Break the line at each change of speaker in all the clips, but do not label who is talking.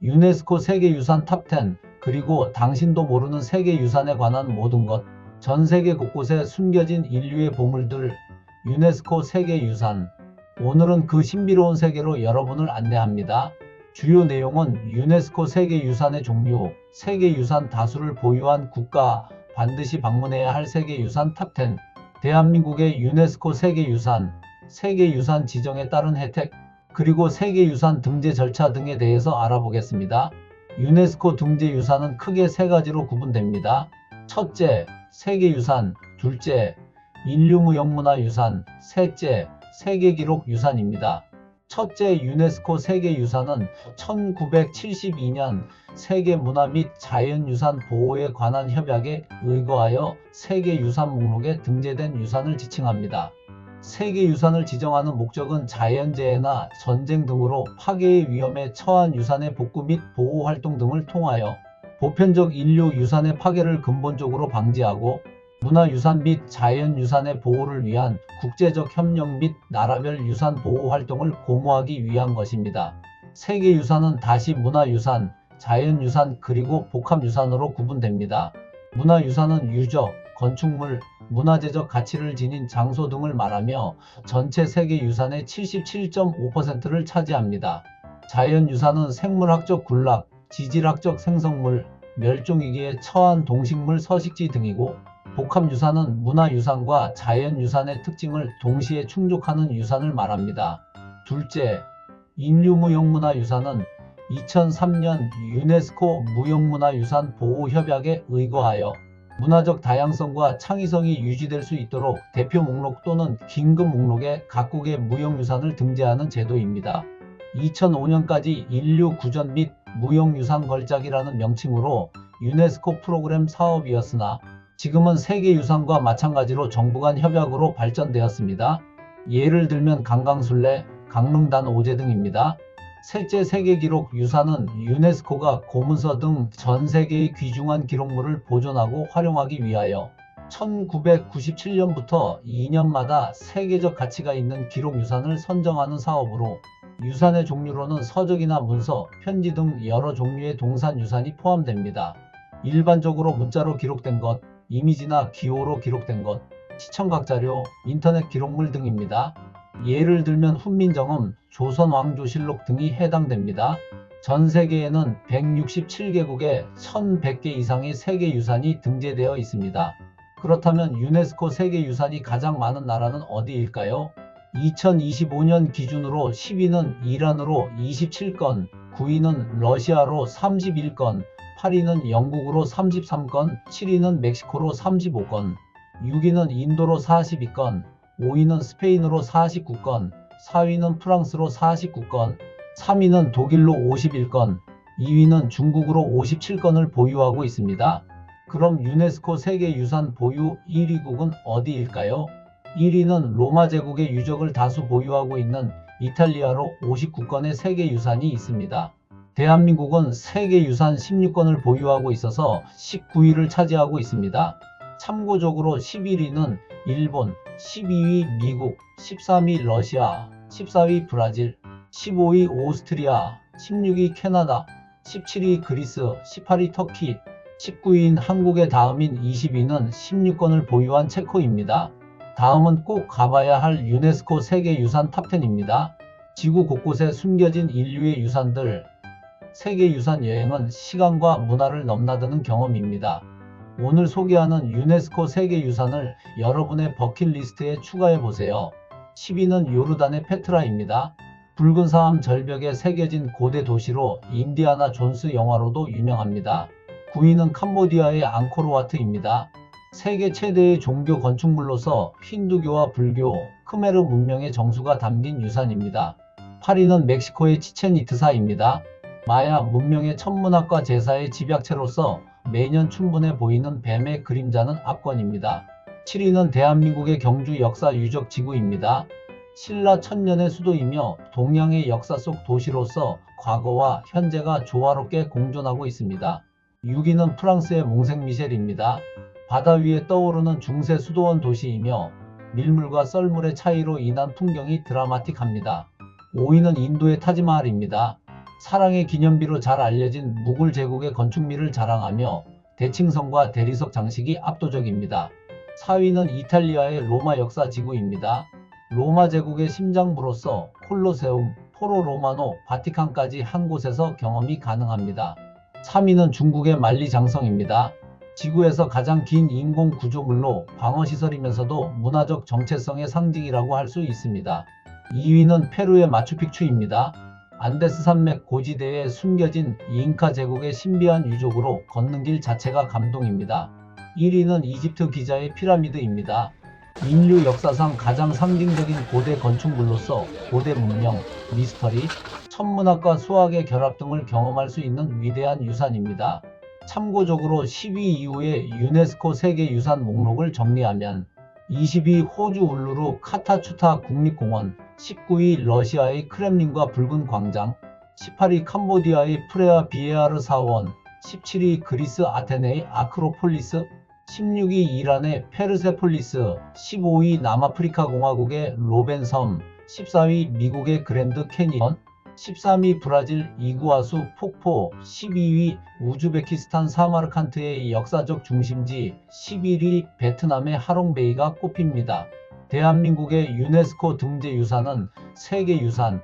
유네스코 세계유산 탑10 그리고 당신도 모르는 세계유산에 관한 모든 것. 전 세계 곳곳에 숨겨진 인류의 보물들. 유네스코 세계유산. 오늘은 그 신비로운 세계로 여러분을 안내합니다. 주요 내용은 유네스코 세계유산의 종류, 세계유산 다수를 보유한 국가, 반드시 방문해야 할 세계유산 탑10, 대한민국의 유네스코 세계유산, 세계유산 지정에 따른 혜택, 그리고 세계유산 등재 절차 등에 대해서 알아보겠습니다. 유네스코 등재유산은 크게 세 가지로 구분됩니다. 첫째, 세계유산, 둘째, 인류무형문화유산, 셋째, 세계기록유산입니다. 첫째 유네스코 세계유산은 1972년 세계문화 및 자연유산 보호에 관한 협약에 의거하여 세계유산 목록에 등재된 유산을 지칭합니다. 세계유산을 지정하는 목적은 자연재해나 전쟁 등으로 파괴의 위험에 처한 유산의 복구 및 보호 활동 등을 통하여 보편적 인류 유산의 파괴를 근본적으로 방지하고 문화유산 및 자연유산의 보호를 위한 국제적 협력 및 나라별 유산 보호 활동을 고무하기 위한 것입니다. 세계유산은 다시 문화유산, 자연유산 그리고 복합유산으로 구분됩니다. 문화유산은 유적, 건축물, 문화재적 가치를 지닌 장소 등을 말하며 전체 세계유산의 77.5%를 차지합니다. 자연유산은 생물학적 군락, 지질학적 생성물, 멸종위기에 처한 동식물 서식지 등이고, 복합유산은 문화유산과 자연유산의 특징을 동시에 충족하는 유산을 말합니다. 둘째, 인류무형문화유산은 2003년 유네스코 무형문화유산 보호협약에 의거하여 문화적 다양성과 창의성이 유지될 수 있도록 대표 목록 또는 긴급 목록에 각국의 무형유산을 등재하는 제도입니다. 2005년까지 인류 구전 및 무형유산 걸작이라는 명칭으로 유네스코 프로그램 사업이었으나 지금은 세계유산과 마찬가지로 정부 간 협약으로 발전되었습니다. 예를 들면 강강술래, 강릉단 오제 등입니다. 셋째, 세계기록 유산은 유네스코가 고문서 등 전 세계의 귀중한 기록물을 보존하고 활용하기 위하여 1997년부터 2년마다 세계적 가치가 있는 기록유산을 선정하는 사업으로 유산의 종류로는 서적이나 문서, 편지 등 여러 종류의 동산유산이 포함됩니다. 일반적으로 문자로 기록된 것, 이미지나 기호로 기록된 것, 시청각 자료, 인터넷 기록물 등입니다. 예를 들면 훈민정음, 조선왕조실록 등이 해당됩니다. 전 세계에는 167개국에 1100개 이상의 세계유산이 등재되어 있습니다. 그렇다면 유네스코 세계유산이 가장 많은 나라는 어디일까요? 2025년 기준으로 10위는 이란으로 27건, 9위는 러시아로 31건, 8위는 영국으로 33건, 7위는 멕시코로 35건, 6위는 인도로 42건, 5위는 스페인으로 49건, 4위는 프랑스로 49건, 3위는 독일로 51건, 2위는 중국으로 57건을 보유하고 있습니다. 그럼 유네스코 세계유산 보유 1위국은 어디일까요? 1위는 로마 제국의 유적을 다수 보유하고 있는 이탈리아로 59건의 세계유산이 있습니다. 대한민국은 세계유산 16건을 보유하고 있어서 19위를 차지하고 있습니다. 참고적으로 11위는 일본, 12위 미국, 13위 러시아, 14위 브라질, 15위 오스트리아, 16위 캐나다, 17위 그리스, 18위 터키, 19위인 한국의 다음인 20위는 16건을 보유한 체코입니다. 다음은 꼭 가봐야 할 유네스코 세계유산 탑10입니다. 지구 곳곳에 숨겨진 인류의 유산들. 세계유산 여행은 시간과 문화를 넘나드는 경험입니다. 오늘 소개하는 유네스코 세계유산을 여러분의 버킷리스트에 추가해보세요. 10위는 요르단의 페트라입니다. 붉은 사암 절벽에 새겨진 고대 도시로 인디아나 존스 영화로도 유명합니다. 9위는 캄보디아의 앙코르와트입니다. 세계 최대의 종교 건축물로서 힌두교와 불교, 크메르 문명의 정수가 담긴 유산입니다. 8위는 멕시코의 치첸이트사입니다. 마야 문명의 천문학과 제사의 집약체로서 매년 춘분해 보이는 뱀의 그림자는 압권입니다. 7위는 대한민국의 경주 역사 유적 지구입니다. 신라 천년의 수도이며 동양의 역사 속 도시로서 과거와 현재가 조화롭게 공존하고 있습니다. 6위는 프랑스의 몽생미셸입니다. 바다 위에 떠오르는 중세 수도원 도시이며 밀물과 썰물의 차이로 인한 풍경이 드라마틱합니다. 5위는 인도의 타지마할입니다. 사랑의 기념비로 잘 알려진 무굴 제국의 건축미를 자랑하며 대칭성과 대리석 장식이 압도적입니다. 4위는 이탈리아의 로마 역사 지구입니다. 로마 제국의 심장부로서 콜로세움, 포로 로마노, 바티칸까지 한 곳에서 경험이 가능합니다. 3위는 중국의 만리장성입니다. 지구에서 가장 긴 인공 구조물로 방어시설이면서도 문화적 정체성의 상징이라고 할 수 있습니다. 2위는 페루의 마추픽추입니다. 안데스 산맥 고지대에 숨겨진 잉카 제국의 신비한 유적으로 걷는 길 자체가 감동입니다. 1위는 이집트 기자의 피라미드입니다. 인류 역사상 가장 상징적인 고대 건축물로서 고대 문명, 미스터리, 천문학과 수학의 결합 등을 경험할 수 있는 위대한 유산입니다. 참고적으로 10위 이후의 유네스코 세계유산 목록을 정리하면 20위 호주 울루르 카타추타 국립공원, 19위 러시아의 크렘린과 붉은 광장, 18위 캄보디아의 프레아 비에아르 사원, 17위 그리스 아테네의 아크로폴리스, 16위 이란의 페르세폴리스, 15위 남아프리카 공화국의 로벤섬, 14위 미국의 그랜드 캐니언, 13위 브라질 이구아수 폭포, 12위 우즈베키스탄 사마르칸트의 역사적 중심지, 11위 베트남의 하롱베이가 꼽힙니다. 대한민국의 유네스코 등재유산은 세계유산,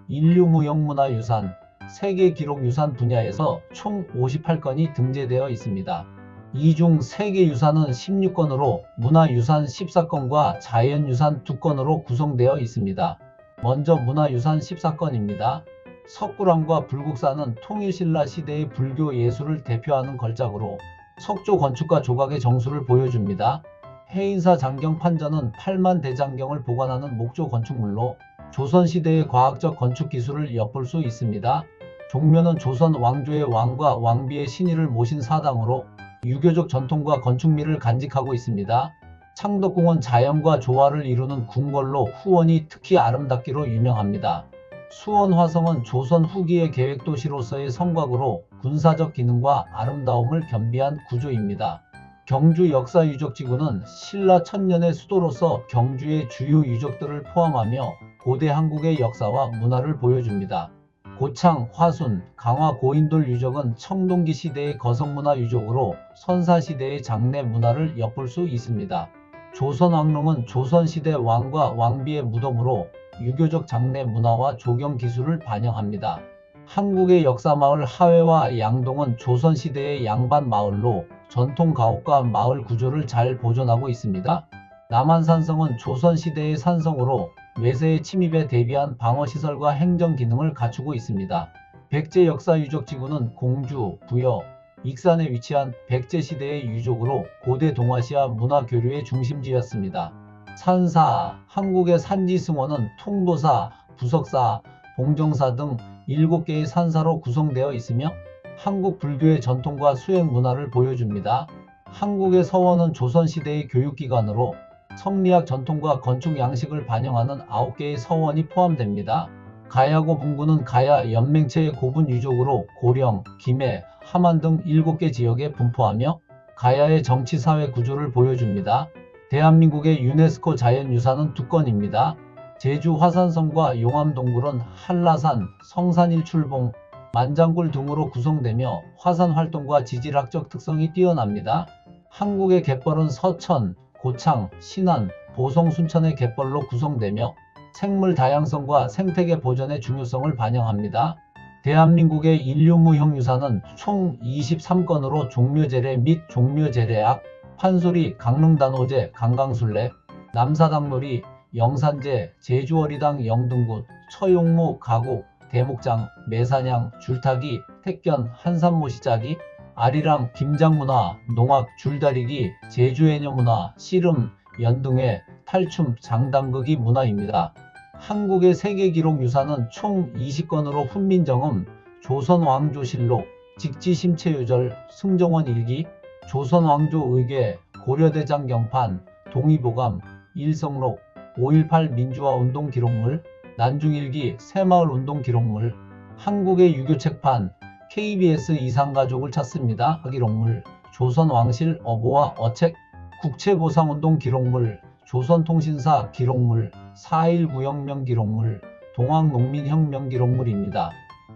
인류무형문화유산, 세계기록유산 분야에서 총 58건이 등재되어 있습니다. 이 중 세계유산은 16건으로 문화유산 14건과 자연유산 2건으로 구성되어 있습니다. 먼저 문화유산 14건입니다. 석굴암과 불국사는 통일신라 시대의 불교 예술을 대표하는 걸작으로 석조 건축과 조각의 정수를 보여줍니다. 해인사 장경 판전은 8만 대장경을 보관하는 목조 건축물로 조선시대의 과학적 건축 기술을 엿볼 수 있습니다. 종묘는 조선 왕조의 왕과 왕비의 신의를 모신 사당으로 유교적 전통과 건축미를 간직하고 있습니다. 창덕궁은 자연과 조화를 이루는 궁궐로 후원이 특히 아름답기로 유명합니다. 수원화성은 조선 후기의 계획도시로서의 성곽으로 군사적 기능과 아름다움을 겸비한 구조입니다. 경주 역사유적지구는 신라 천년의 수도로서 경주의 주요 유적들을 포함하며 고대 한국의 역사와 문화를 보여줍니다. 고창, 화순, 강화 고인돌 유적은 청동기 시대의 거성문화 유적으로 선사시대의 장례 문화를 엿볼 수 있습니다. 조선왕릉은 조선시대 왕과 왕비의 무덤으로 유교적 장례 문화와 조경 기술을 반영합니다. 한국의 역사마을 하회와 양동은 조선시대의 양반 마을로 전통 가옥과 마을 구조를 잘 보존하고 있습니다. 남한산성은 조선시대의 산성으로 외세의 침입에 대비한 방어시설과 행정 기능을 갖추고 있습니다. 백제 역사유적지구는 공주, 부여, 익산에 위치한 백제시대의 유적으로 고대 동아시아 문화교류의 중심지였습니다. 산사, 한국의 산지승원은 통도사, 부석사, 봉정사 등 7개의 산사로 구성되어 있으며 한국 불교의 전통과 수행 문화를 보여줍니다. 한국의 서원은 조선시대의 교육기관으로 성리학 전통과 건축 양식을 반영하는 9개의 서원이 포함됩니다. 가야고 분구는 가야 연맹체의 고분 유적으로 고령, 김해, 함안 등 7개 지역에 분포하며 가야의 정치-사회 구조를 보여줍니다. 대한민국의 유네스코 자연유산은 2건입니다. 제주 화산성과 용암동굴은 한라산, 성산일출봉, 만장굴 등으로 구성되며 화산 활동과 지질학적 특성이 뛰어납니다. 한국의 갯벌은 서천, 고창, 신안, 보성, 순천의 갯벌로 구성되며 생물 다양성과 생태계 보존의 중요성을 반영합니다. 대한민국의 인류무형유산은 총 23건으로 종묘제례 및 종묘제례악, 판소리, 강릉단오제, 강강술래, 남사당놀이, 영산제, 제주어리당 영등굿, 처용무, 가곡, 대목장, 매사냥, 줄타기, 택견, 한산모시짜기, 아리랑, 김장문화, 농악, 줄다리기, 제주해녀문화, 씨름, 연등회, 탈춤, 장단극이 문화입니다. 한국의 세계기록유산은 총 20건으로 훈민정음, 조선왕조실록, 직지심체유절, 승정원 일기, 조선왕조의궤, 고려대장 경판, 동의보감, 일성록, 5.18 민주화운동 기록물, 난중일기, 새마을운동 기록물, 한국의 유교책판, KBS 이상가족을 찾습니다. 기록물, 조선왕실 어보와 어책, 국채보상운동 기록물, 조선통신사 기록물, 4.19혁명 기록물, 동학농민혁명 기록물입니다.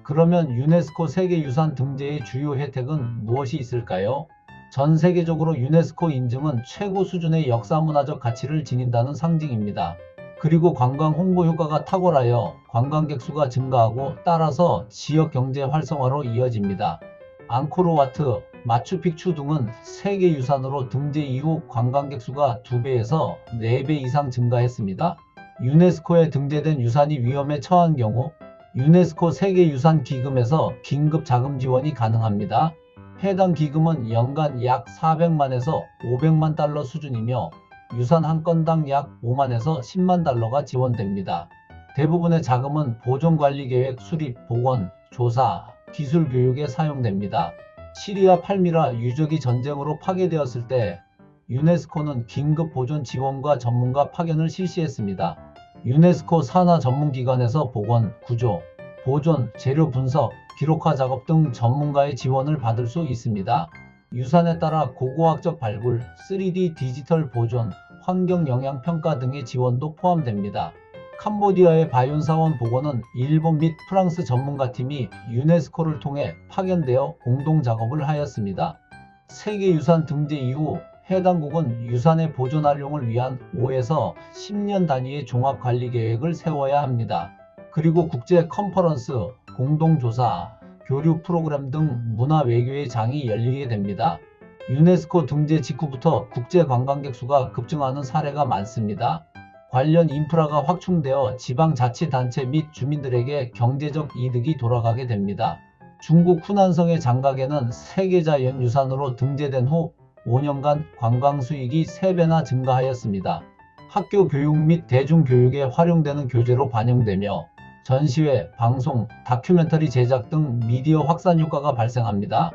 그러면 유네스코 세계유산 등재의 주요 혜택은 무엇이 있을까요? 전 세계적으로 유네스코 인증은 최고 수준의 역사문화적 가치를 지닌다는 상징입니다. 그리고 관광 홍보 효과가 탁월하여 관광객 수가 증가하고 따라서 지역 경제 활성화로 이어집니다. 앙코르와트, 마추픽추 등은 세계유산으로 등재 이후 관광객 수가 2배에서 4배 이상 증가했습니다. 유네스코에 등재된 유산이 위험에 처한 경우 유네스코 세계유산기금에서 긴급 자금 지원이 가능합니다. 해당 기금은 연간 약 400만에서 500만 달러 수준이며 유산 한 건당 약 5만에서 10만 달러가 지원됩니다. 대부분의 자금은 보존관리계획 수립, 복원, 조사, 기술 교육에 사용됩니다. 시리아 팔미라 유적이 전쟁으로 파괴되었을 때 유네스코는 긴급 보존 지원과 전문가 파견을 실시했습니다. 유네스코 산하 전문기관에서 복원, 구조, 보존, 재료 분석, 기록화 작업 등 전문가의 지원을 받을 수 있습니다. 유산에 따라 고고학적 발굴, 3D 디지털 보존, 환경 영향 평가 등의 지원도 포함됩니다. 캄보디아의 바윤사원 복원은 일본 및 프랑스 전문가팀이 유네스코를 통해 파견되어 공동 작업을 하였습니다. 세계유산 등재 이후 해당국은 유산의 보존 활용을 위한 5에서 10년 단위의 종합관리계획을 세워야 합니다. 그리고 국제 컨퍼런스, 공동조사, 교류 프로그램 등 문화 외교의 장이 열리게 됩니다. 유네스코 등재 직후부터 국제 관광객 수가 급증하는 사례가 많습니다. 관련 인프라가 확충되어 지방자치단체 및 주민들에게 경제적 이득이 돌아가게 됩니다. 중국 후난성의 장각에는 세계자연유산으로 등재된 후 5년간 관광 수익이 3배나 증가하였습니다. 학교 교육 및 대중교육에 활용되는 교재로 반영되며 전시회, 방송, 다큐멘터리 제작 등 미디어 확산 효과가 발생합니다.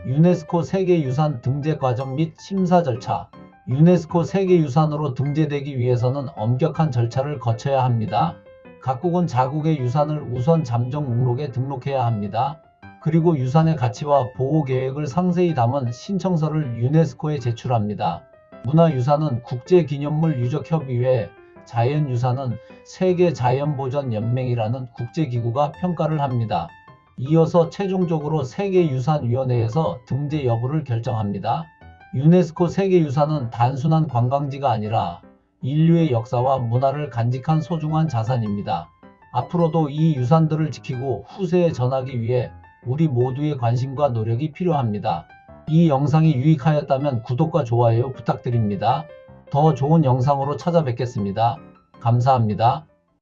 유네스코 세계유산 등재 과정 및 심사 절차. 유네스코 세계유산으로 등재되기 위해서는 엄격한 절차를 거쳐야 합니다. 각국은 자국의 유산을 우선 잠정 목록에 등록해야 합니다. 그리고 유산의 가치와 보호 계획을 상세히 담은 신청서를 유네스코에 제출합니다. 문화유산은 국제기념물 유적협의회, 자연유산은 세계자연보전연맹이라는 국제기구가 평가를 합니다. 이어서 최종적으로 세계유산위원회에서 등재 여부를 결정합니다. 유네스코 세계유산은 단순한 관광지가 아니라 인류의 역사와 문화를 간직한 소중한 자산입니다. 앞으로도 이 유산들을 지키고 후세에 전하기 위해 우리 모두의 관심과 노력이 필요합니다. 이 영상이 유익하였다면 구독과 좋아요 부탁드립니다. 더 좋은 영상으로 찾아뵙겠습니다. 감사합니다.